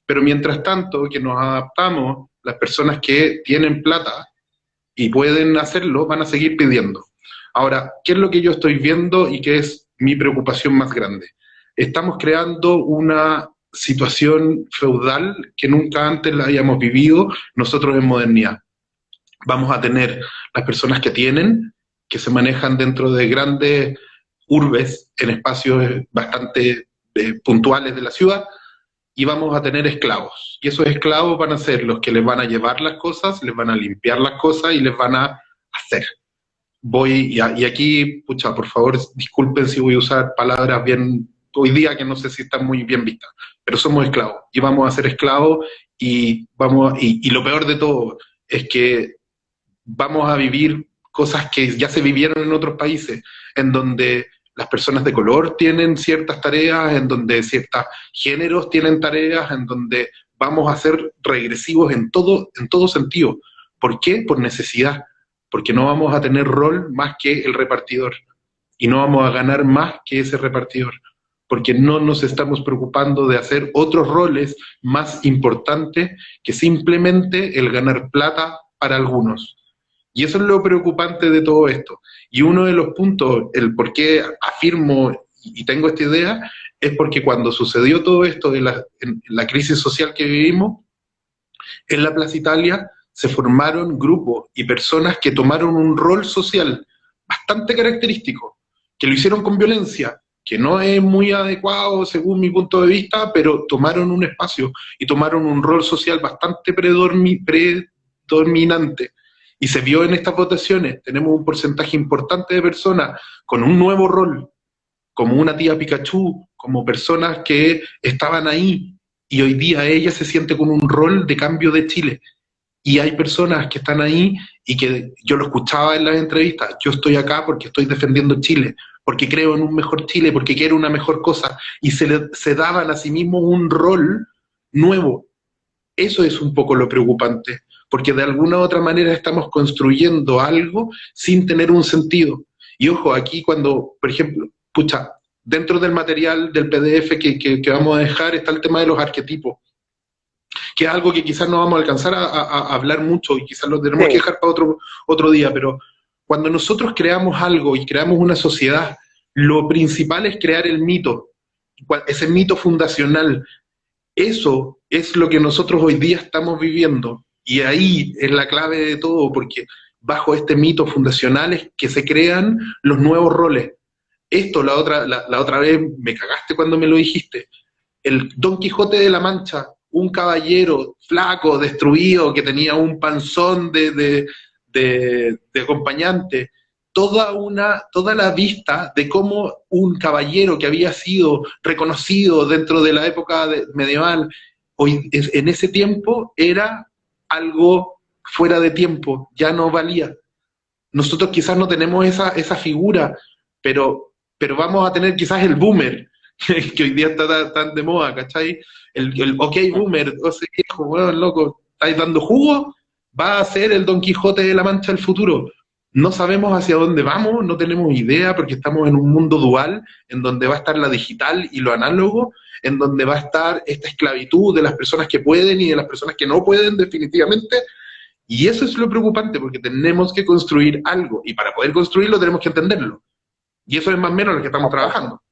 pero mientras tanto que nos adaptamos, las personas que tienen plata y pueden hacerlo van a seguir pidiendo. Ahora, ¿qué es lo que yo estoy viendo y qué es mi preocupación más grande? Estamos creando una situación feudal que nunca antes la habíamos vivido nosotros en modernidad. Vamos a tener las personas que tienen, que se manejan dentro de grandes urbes, en espacios bastante puntuales de la ciudad, y vamos a tener esclavos. Y esos esclavos van a ser los que les van a llevar las cosas, les van a limpiar las cosas y les van a hacer. Y aquí, pucha, por favor, disculpen si voy a usar palabras bien, hoy día que no sé si están muy bien vistas, pero somos esclavos, y vamos a ser esclavos, y lo peor de todo es que vamos a vivir cosas que ya se vivieron en otros países, en donde las personas de color tienen ciertas tareas, en donde ciertos géneros tienen tareas, en donde vamos a ser regresivos en todo sentido. ¿Por qué? Por necesidad, porque no vamos a tener rol más que el repartidor, y no vamos a ganar más que ese repartidor, porque no nos estamos preocupando de hacer otros roles más importantes que simplemente el ganar plata para algunos. Y eso es lo preocupante de todo esto. Y uno de los puntos, el por qué afirmo y tengo esta idea, es porque cuando sucedió todo esto de la crisis social que vivimos, en la Plaza Italia se formaron grupos y personas que tomaron un rol social bastante característico, que lo hicieron con violencia, que no es muy adecuado según mi punto de vista, pero tomaron un espacio y tomaron un rol social bastante predominante. Y se vio en estas votaciones, tenemos un porcentaje importante de personas con un nuevo rol, como una tía Pikachu, como personas que estaban ahí, y hoy día ella se siente con un rol de cambio de Chile. Y hay personas que están ahí y que yo lo escuchaba en las entrevistas, yo estoy acá porque estoy defendiendo Chile, porque creo en un mejor Chile, porque quiero una mejor cosa, y se daban a sí mismos un rol nuevo. Eso es un poco lo preocupante, porque de alguna u otra manera estamos construyendo algo sin tener un sentido. Y ojo, aquí cuando, por ejemplo, pucha, dentro del material del PDF que vamos a dejar está el tema de los arquetipos, que es algo que quizás no vamos a alcanzar a hablar mucho y quizás lo tenemos que dejar para otro día, pero cuando nosotros creamos algo y creamos una sociedad, lo principal es crear el mito, ese mito fundacional. Eso es lo que nosotros hoy día estamos viviendo, y ahí es la clave de todo, porque bajo este mito fundacional es que se crean los nuevos roles. Esto la otra vez me cagaste cuando me lo dijiste. El Don Quijote de la Mancha, un caballero flaco, destruido, que tenía un panzón de acompañante, toda la vista de cómo un caballero que había sido reconocido dentro de la época medieval, hoy, en ese tiempo era algo fuera de tiempo, ya no valía. Nosotros quizás no tenemos esa figura, pero vamos a tener quizás el boomer, que hoy día está tan de moda, ¿cachai? El ok boomer, o sea, viejo, bueno, loco, ¿estáis dando jugo? Va a ser el Don Quijote de la Mancha del futuro. No sabemos hacia dónde vamos, no tenemos idea, porque estamos en un mundo dual, en donde va a estar la digital y lo análogo, en donde va a estar esta esclavitud de las personas que pueden y de las personas que no pueden, definitivamente. Y eso es lo preocupante, porque tenemos que construir algo, y para poder construirlo tenemos que entenderlo. Y eso es más o menos lo que estamos trabajando.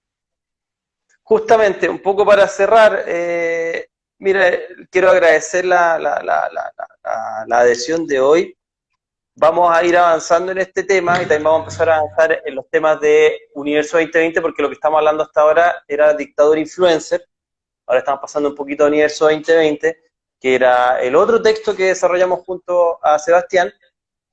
Justamente, un poco para cerrar, mira, quiero agradecer la adhesión de hoy. Vamos a ir avanzando en este tema y también vamos a empezar a avanzar en los temas de Universo 2020, porque lo que estamos hablando hasta ahora era dictador influencer. Ahora estamos pasando un poquito a Universo 2020, que era el otro texto que desarrollamos junto a Sebastián,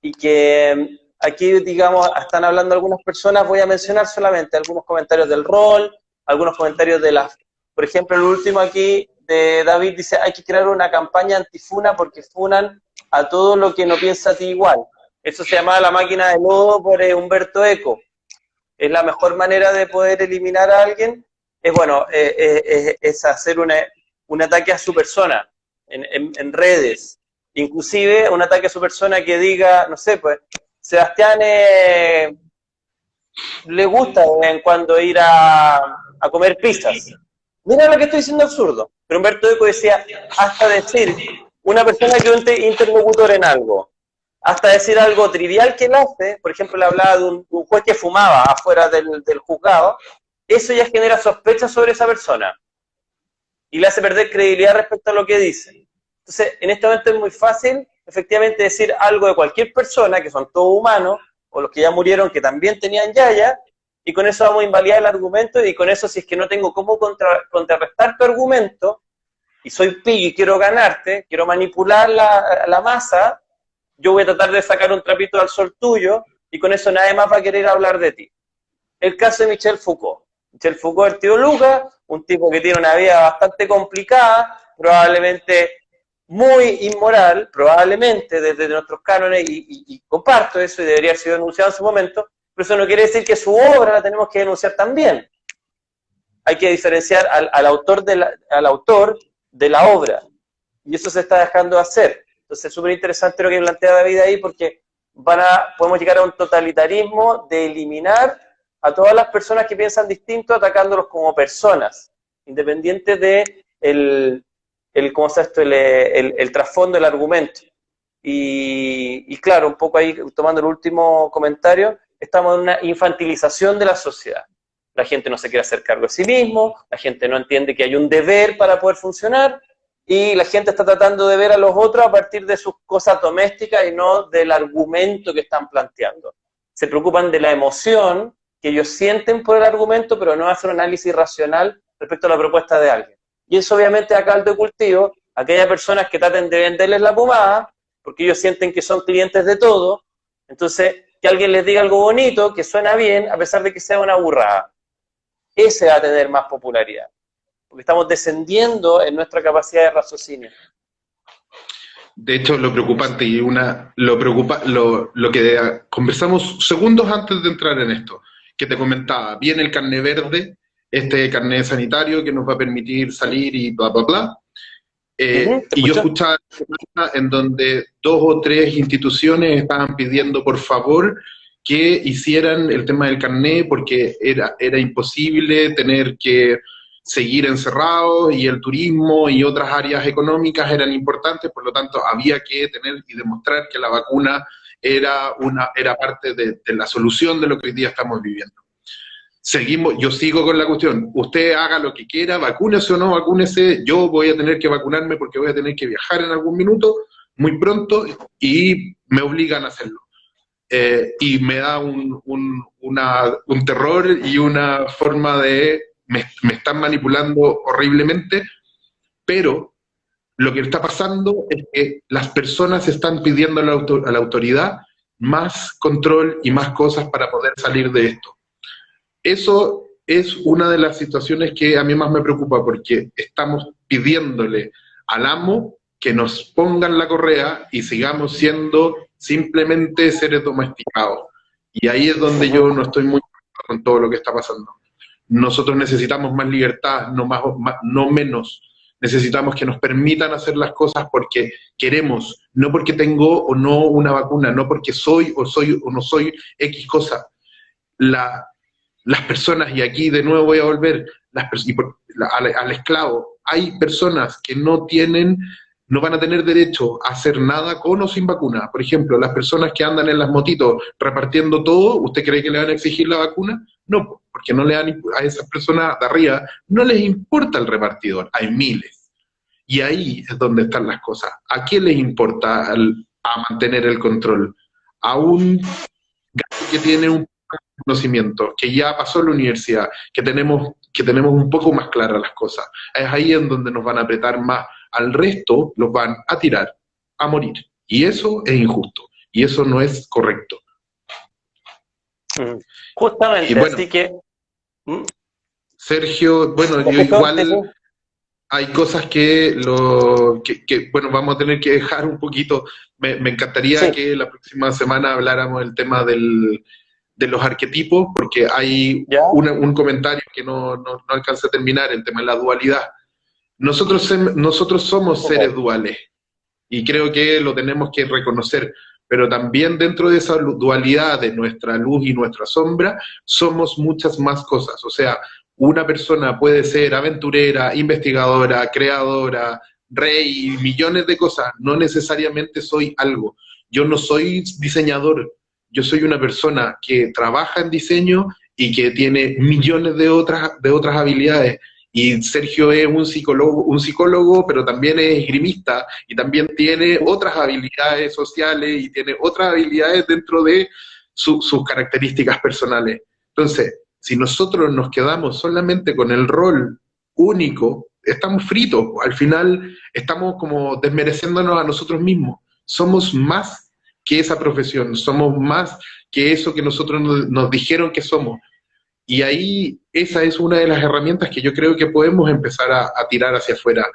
y que aquí, digamos, están hablando algunas personas. Voy a mencionar solamente algunos comentarios del rol, algunos comentarios de las... Por ejemplo, el último aquí de David dice: hay que crear una campaña antifuna porque funan a todo lo que no piensa a ti igual. Eso se llamaba La máquina de lodo por Humberto Eco. Es la mejor manera de poder eliminar a alguien, es bueno, es hacer un ataque a su persona en redes. Inclusive un ataque a su persona que diga, no sé, pues, Sebastián le gusta de vez en cuando ir a comer pizzas. Mira lo que estoy diciendo absurdo. Pero Humberto Eco decía, hasta decir, una persona que es un interlocutor en algo, hasta decir algo trivial que él hace, por ejemplo, le hablaba de un juez que fumaba afuera del juzgado, eso ya genera sospechas sobre esa persona y le hace perder credibilidad respecto a lo que dice. Entonces, en este momento es muy fácil, efectivamente, decir algo de cualquier persona, que son todos humanos, o los que ya murieron, que también tenían yaya, y con eso vamos a invalidar el argumento, y con eso, si es que no tengo cómo contrarrestar tu argumento, y soy pillo y quiero ganarte, quiero manipular la masa, yo voy a tratar de sacar un trapito al sol tuyo, y con eso nadie más va a querer hablar de ti. El caso de Michel Foucault. Michel Foucault, el tío Lucas, un tipo que tiene una vida bastante complicada, probablemente muy inmoral, probablemente desde nuestros cánones, y comparto eso, y debería haber sido denunciado en su momento, pero eso no quiere decir que su obra la tenemos que denunciar también. Hay que diferenciar al autor de la obra, y eso se está dejando de hacer. Entonces es súper interesante lo que plantea David ahí, porque podemos llegar a un totalitarismo de eliminar a todas las personas que piensan distinto, atacándolos como personas, independientes de ¿cómo se llama esto? El trasfondo del argumento. Y claro, un poco ahí, tomando el último comentario, estamos en una infantilización de la sociedad. La gente no se quiere hacer cargo de sí mismo, la gente no entiende que hay un deber para poder funcionar, y la gente está tratando de ver a los otros a partir de sus cosas domésticas y no del argumento que están planteando. Se preocupan de la emoción que ellos sienten por el argumento, pero no hacen un análisis racional respecto a la propuesta de alguien. Y eso obviamente da caldo de cultivo a aquellas personas que traten de venderles la pomada, porque ellos sienten que son clientes de todo, entonces que alguien les diga algo bonito, que suena bien, a pesar de que sea una burrada. Ese va a tener más popularidad, porque estamos descendiendo en nuestra capacidad de raciocinio. De hecho, lo preocupante y lo que conversamos segundos antes de entrar en esto, que te comentaba, viene el carnet verde, este carnet sanitario que nos va a permitir salir y bla, bla, bla. Y yo escuchaba en donde 2 o 3 instituciones estaban pidiendo por favor que hicieran el tema del carnet porque era imposible tener que seguir encerrados y el turismo y otras áreas económicas eran importantes, por lo tanto había que tener y demostrar que la vacuna era parte de la solución de lo que hoy día estamos viviendo. Yo sigo con la cuestión, usted haga lo que quiera, vacúnese o no vacúnese, yo voy a tener que vacunarme porque voy a tener que viajar en algún minuto, muy pronto, y me obligan a hacerlo. Y me da un terror y una forma de, me están manipulando horriblemente, pero lo que está pasando es que las personas están pidiendo a la autoridad más control y más cosas para poder salir de esto. Eso es una de las situaciones que a mí más me preocupa, porque estamos pidiéndole al amo que nos pongan la correa y sigamos siendo simplemente seres domesticados. Y ahí es donde yo no estoy muy de acuerdo con todo lo que está pasando. Nosotros necesitamos más libertad, no menos. Necesitamos que nos permitan hacer las cosas porque queremos, no porque tengo o no una vacuna, no porque soy o no soy X cosa. Las personas, y aquí de nuevo voy a volver al esclavo, hay personas que no van a tener derecho a hacer nada con o sin vacuna. Por ejemplo, las personas que andan en las motitos repartiendo todo, ¿usted cree que le van a exigir la vacuna? No, porque no le dan a esas personas de arriba, no les importa el repartidor, hay miles. Y ahí es donde están las cosas. ¿A quién les importa a mantener el control? A un gato que tiene un conocimiento, que ya pasó la universidad, que tenemos un poco más claras las cosas. Es ahí en donde nos van a apretar más. Al resto los van a tirar, a morir. Y eso es injusto. Y eso no es correcto. Justamente, y bueno, así que... Sergio, bueno, yo igual... Hay cosas que bueno, vamos a tener que dejar un poquito. Me encantaría que la próxima semana habláramos del tema de los arquetipos, porque hay un comentario que no alcanza a terminar, el tema de la dualidad. Nosotros somos seres duales, y creo que lo tenemos que reconocer, pero también dentro de esa dualidad de nuestra luz y nuestra sombra, somos muchas más cosas. O sea, una persona puede ser aventurera, investigadora, creadora, rey, millones de cosas. No necesariamente soy algo. Yo no soy diseñador. Yo soy una persona que trabaja en diseño y que tiene millones de otras habilidades. Y Sergio es un psicólogo, pero también es esgrimista y también tiene otras habilidades sociales y tiene otras habilidades dentro de sus características personales. Entonces, si nosotros nos quedamos solamente con el rol único, estamos fritos. Al final estamos como desmereciéndonos a nosotros mismos. Somos más que esa profesión, somos más que eso que nosotros nos dijeron que somos. Y ahí esa es una de las herramientas que yo creo que podemos empezar a tirar hacia afuera,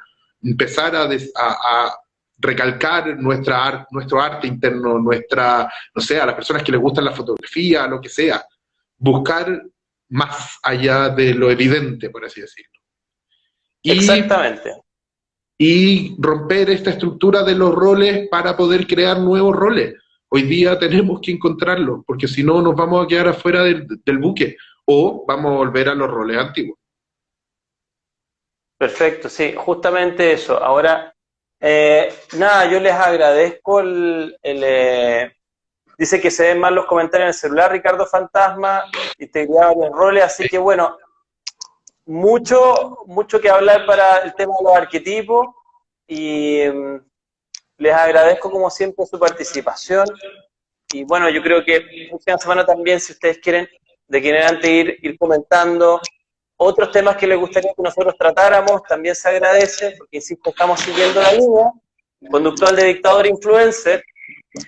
empezar a recalcar nuestro arte interno, no sé, a las personas que les gusta la fotografía, lo que sea, buscar más allá de lo evidente, por así decirlo. Exactamente. Y romper esta estructura de los roles para poder crear nuevos roles. Hoy día tenemos que encontrarlos, porque si no nos vamos a quedar afuera del buque, o vamos a volver a los roles antiguos. Perfecto, sí, justamente eso. Ahora, nada, yo les agradezco dice que se ven mal los comentarios en el celular, Ricardo Fantasma, y te creaban los roles, así que bueno, mucho que hablar para el tema de los arquetipos, y les agradezco como siempre su participación. Y bueno, yo creo que la próxima semana también, si ustedes quieren, de quien antes ir comentando otros temas que les gustaría que nosotros tratáramos, también se agradece, porque insisto, estamos siguiendo la línea conductual de dictador influencer.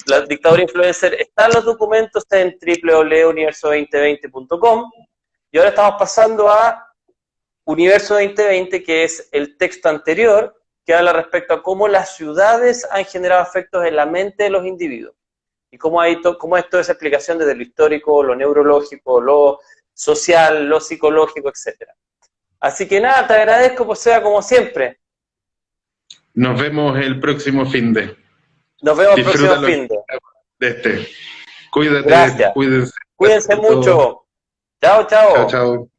La dictadura influencer está en los documentos en www.universo2020.com, y ahora estamos pasando a Universo 2020, que es el texto anterior, que habla respecto a cómo las ciudades han generado efectos en la mente de los individuos. Y cómo es toda esa explicación desde lo histórico, lo neurológico, lo social, lo psicológico, etc. Así que nada, te agradezco, pues sea como siempre. Nos vemos el próximo fin de. Nos vemos el próximo Disfrútalo fin de este. Cuídate, Gracias. cuídense. Cuídense mucho. Chao, chao. Chao, chao.